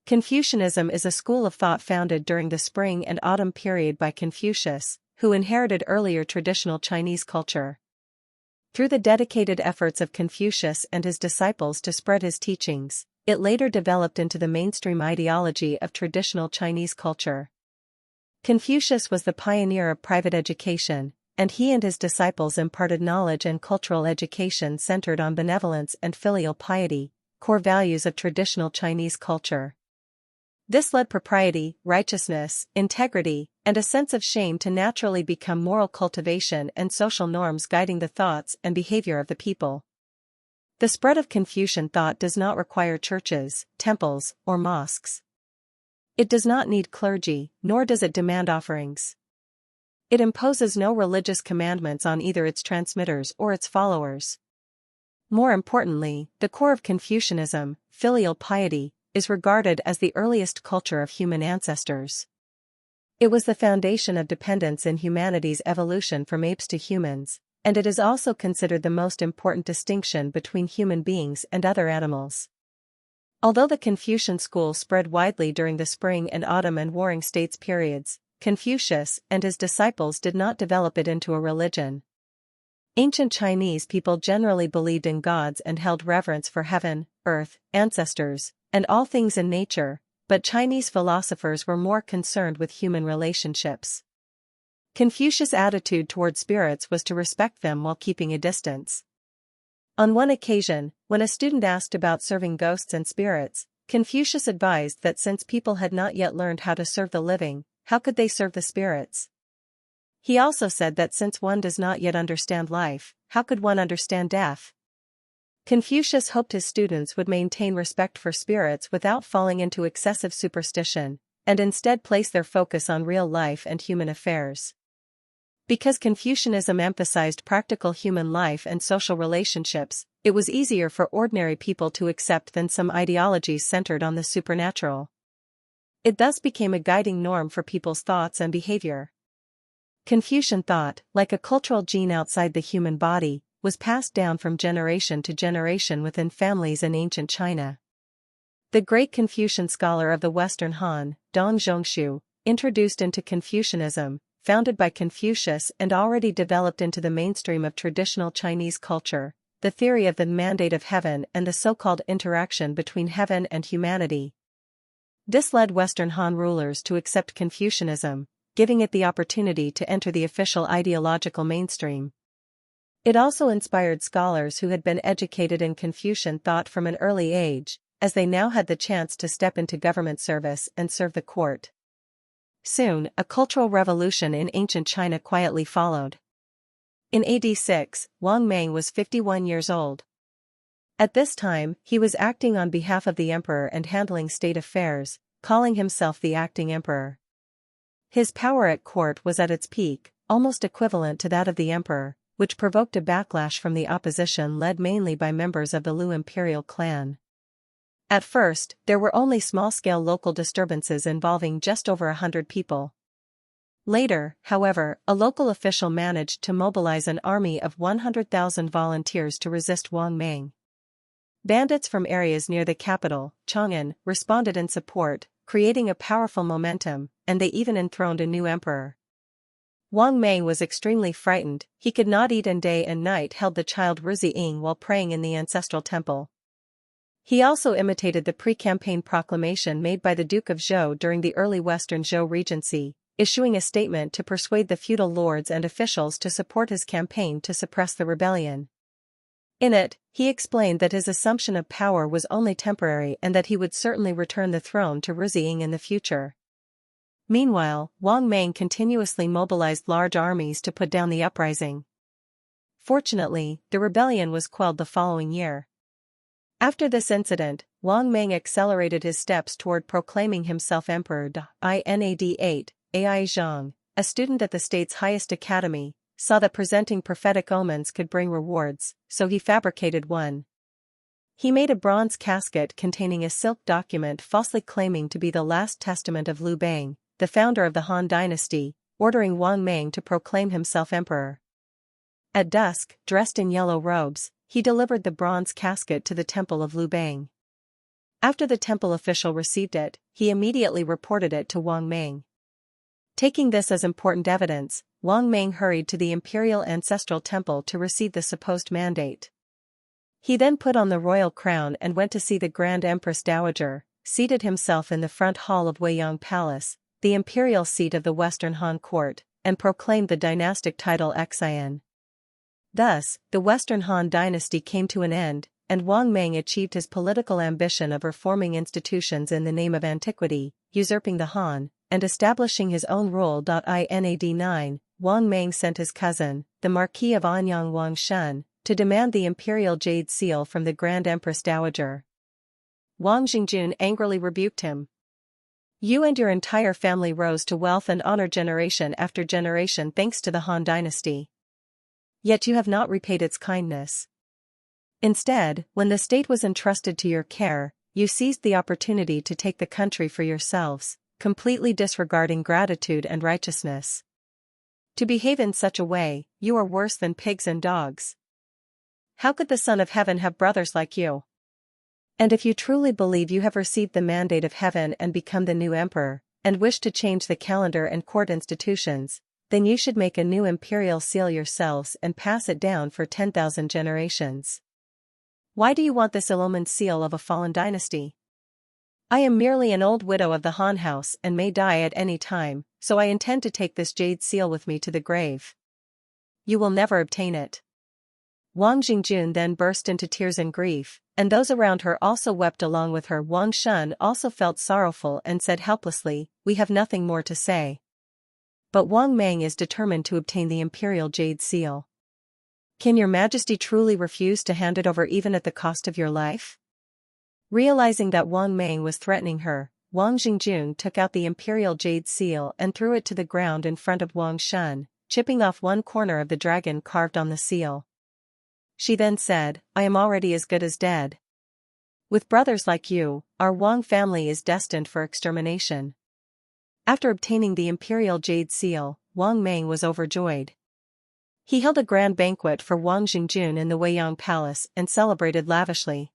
Confucianism is a school of thought founded during the Spring and Autumn period by Confucius, who inherited earlier traditional Chinese culture. Through the dedicated efforts of Confucius and his disciples to spread his teachings, it later developed into the mainstream ideology of traditional Chinese culture. Confucius was the pioneer of private education, and he and his disciples imparted knowledge and cultural education centered on benevolence and filial piety, core values of traditional Chinese culture. This led propriety, righteousness, integrity, and a sense of shame to naturally become moral cultivation and social norms guiding the thoughts and behavior of the people. The spread of Confucian thought does not require churches, temples, or mosques. It does not need clergy, nor does it demand offerings. It imposes no religious commandments on either its transmitters or its followers. More importantly, the core of Confucianism, filial piety, is regarded as the earliest culture of human ancestors. It was the foundation of dependence in humanity's evolution from apes to humans, and it is also considered the most important distinction between human beings and other animals. Although the Confucian school spread widely during the Spring and Autumn and Warring States periods, Confucius and his disciples did not develop it into a religion. Ancient Chinese people generally believed in gods and held reverence for heaven, earth, ancestors, and all things in nature, but Chinese philosophers were more concerned with human relationships. Confucius' attitude toward spirits was to respect them while keeping a distance. On one occasion, when a student asked about serving ghosts and spirits, Confucius advised that since people had not yet learned how to serve the living, how could they serve the spirits? He also said that since one does not yet understand life, how could one understand death? Confucius hoped his students would maintain respect for spirits without falling into excessive superstition, and instead place their focus on real life and human affairs. Because Confucianism emphasized practical human life and social relationships, it was easier for ordinary people to accept than some ideologies centered on the supernatural. It thus became a guiding norm for people's thoughts and behavior. Confucian thought, like a cultural gene outside the human body, was passed down from generation to generation within families in ancient China. The great Confucian scholar of the Western Han, Dong Zhongshu, introduced into Confucianism, founded by Confucius and already developed into the mainstream of traditional Chinese culture, the theory of the mandate of heaven and the so-called interaction between heaven and humanity. This led Western Han rulers to accept Confucianism, giving it the opportunity to enter the official ideological mainstream. It also inspired scholars who had been educated in Confucian thought from an early age, as they now had the chance to step into government service and serve the court. Soon, a cultural revolution in ancient China quietly followed. In AD 6, Wang was 51 years old. At this time, he was acting on behalf of the emperor and handling state affairs, calling himself the acting emperor. His power at court was at its peak, almost equivalent to that of the emperor, which provoked a backlash from the opposition led mainly by members of the Lu imperial clan. At first, there were only small-scale local disturbances involving just over 100 people. Later, however, a local official managed to mobilize an army of 100,000 volunteers to resist Wang. Bandits from areas near the capital, Chang'an, responded in support, creating a powerful momentum, and they even enthroned a new emperor. Wang was extremely frightened. He could not eat, and day and night held the child Ruzi while praying in the ancestral temple. He also imitated the pre-campaign proclamation made by the Duke of Zhou during the early Western Zhou Regency, issuing a statement to persuade the feudal lords and officials to support his campaign to suppress the rebellion. In it, he explained that his assumption of power was only temporary and that he would certainly return the throne to Ruzi in the future. Meanwhile, Wang continuously mobilized large armies to put down the uprising. Fortunately, the rebellion was quelled the following year. After this incident, Wang accelerated his steps toward proclaiming himself emperor. In 8, Ai Zhang, a student at the state's highest academy, saw that presenting prophetic omens could bring rewards, so he fabricated one. He made a bronze casket containing a silk document falsely claiming to be the last testament of Liu Bang, the founder of the Han Dynasty, ordering Wang to proclaim himself emperor. At dusk, dressed in yellow robes, he delivered the bronze casket to the temple of Liu Bang. After the temple official received it, he immediately reported it to Wang Mang. Taking this as important evidence, Wang Mang hurried to the imperial ancestral temple to receive the supposed mandate. He then put on the royal crown and went to see the Grand Empress Dowager, seated himself in the front hall of Weiyang Palace, the imperial seat of the Western Han court, and proclaimed the dynastic title Xian. Thus, the Western Han dynasty came to an end, and Wang Mang achieved his political ambition of reforming institutions in the name of antiquity, usurping the Han, and establishing his own rule. In 9, Wang Mang sent his cousin, the Marquis of Anyang Wang Shun, to demand the imperial jade seal from the Grand Empress Dowager. Wang Zhengjun angrily rebuked him. You and your entire family rose to wealth and honor generation after generation thanks to the Han dynasty. Yet you have not repaid its kindness. Instead, when the state was entrusted to your care, you seized the opportunity to take the country for yourselves, completely disregarding gratitude and righteousness. To behave in such a way, you are worse than pigs and dogs. How could the Son of Heaven have brothers like you? And if you truly believe you have received the mandate of heaven and become the new emperor, and wish to change the calendar and court institutions, then you should make a new imperial seal yourselves and pass it down for 10,000 generations. Why do you want this ill-omened seal of a fallen dynasty? I am merely an old widow of the Han house and may die at any time, so I intend to take this jade seal with me to the grave. You will never obtain it. Wang Zhengjun then burst into tears and grief, and those around her also wept along with her. Wang Shun also felt sorrowful and said helplessly, "We have nothing more to say." But Wang Mang is determined to obtain the imperial jade seal. Can your majesty truly refuse to hand it over even at the cost of your life? Realizing that Wang Mang was threatening her, Wang Zhengjun took out the imperial jade seal and threw it to the ground in front of Wang Shun, chipping off one corner of the dragon carved on the seal. She then said, "I am already as good as dead. With brothers like you, our Wang family is destined for extermination." After obtaining the imperial jade seal, Wang Mang was overjoyed. He held a grand banquet for Wang Zhengjun in the Weiyang Palace and celebrated lavishly.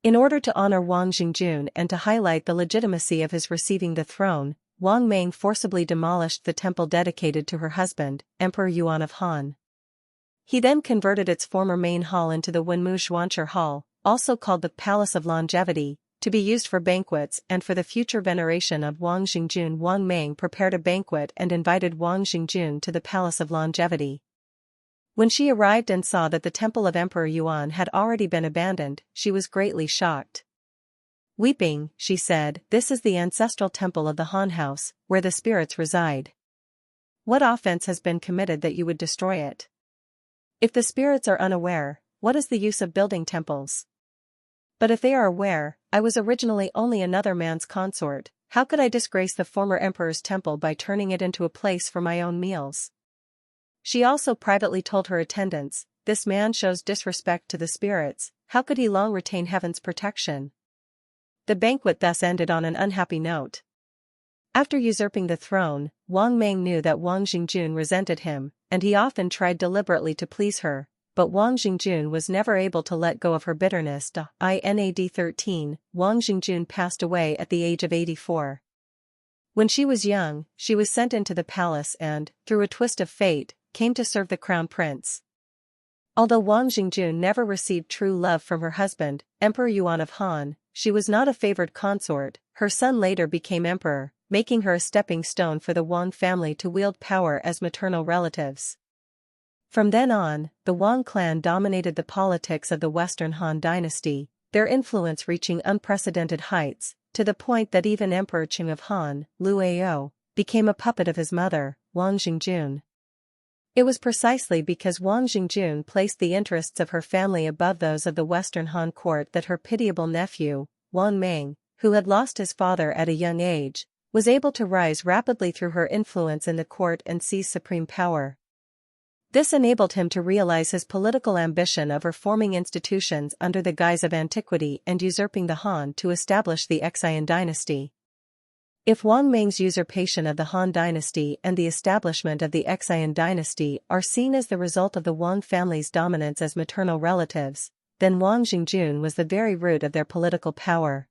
In order to honor Wang Zhengjun and to highlight the legitimacy of his receiving the throne, Wang Mang forcibly demolished the temple dedicated to her husband, Emperor Yuan of Han. He then converted its former main hall into the Wenmu Zhuanchi Hall, also called the Palace of Longevity, to be used for banquets and for the future veneration of Wang Zhengjun. Wang Mang prepared a banquet and invited Wang Zhengjun to the Palace of Longevity. When she arrived and saw that the temple of Emperor Yuan had already been abandoned, she was greatly shocked. Weeping, she said, "This is the ancestral temple of the Han house, where the spirits reside. What offense has been committed that you would destroy it? If the spirits are unaware, what is the use of building temples? But if they are aware, I was originally only another man's consort. How could I disgrace the former emperor's temple by turning it into a place for my own meals?" She also privately told her attendants, "This man shows disrespect to the spirits, how could he long retain heaven's protection?" The banquet thus ended on an unhappy note. After usurping the throne, Wang Mang knew that Wang Zhengjun resented him, and he often tried deliberately to please her, but Wang Zhengjun was never able to let go of her bitterness. In 13, Wang Zhengjun passed away at the age of 84. When she was young, she was sent into the palace and, through a twist of fate, came to serve the crown prince. Although Wang Zhengjun never received true love from her husband, Emperor Yuan of Han, she was not a favored consort. Her son later became emperor, making her a stepping stone for the Wang family to wield power as maternal relatives. From then on, the Wang clan dominated the politics of the Western Han dynasty, their influence reaching unprecedented heights, to the point that even Emperor Qing of Han, Liu Ao, became a puppet of his mother, Wang Zhengjun. It was precisely because Wang Zhengjun placed the interests of her family above those of the Western Han court that her pitiable nephew, Wang Mang, who had lost his father at a young age, was able to rise rapidly through her influence in the court and seize supreme power. This enabled him to realize his political ambition of reforming institutions under the guise of antiquity and usurping the Han to establish the Xian dynasty. If Wang Mang's usurpation of the Han dynasty and the establishment of the Xian dynasty are seen as the result of the Wang family's dominance as maternal relatives, then Wang Zhengjun was the very root of their political power.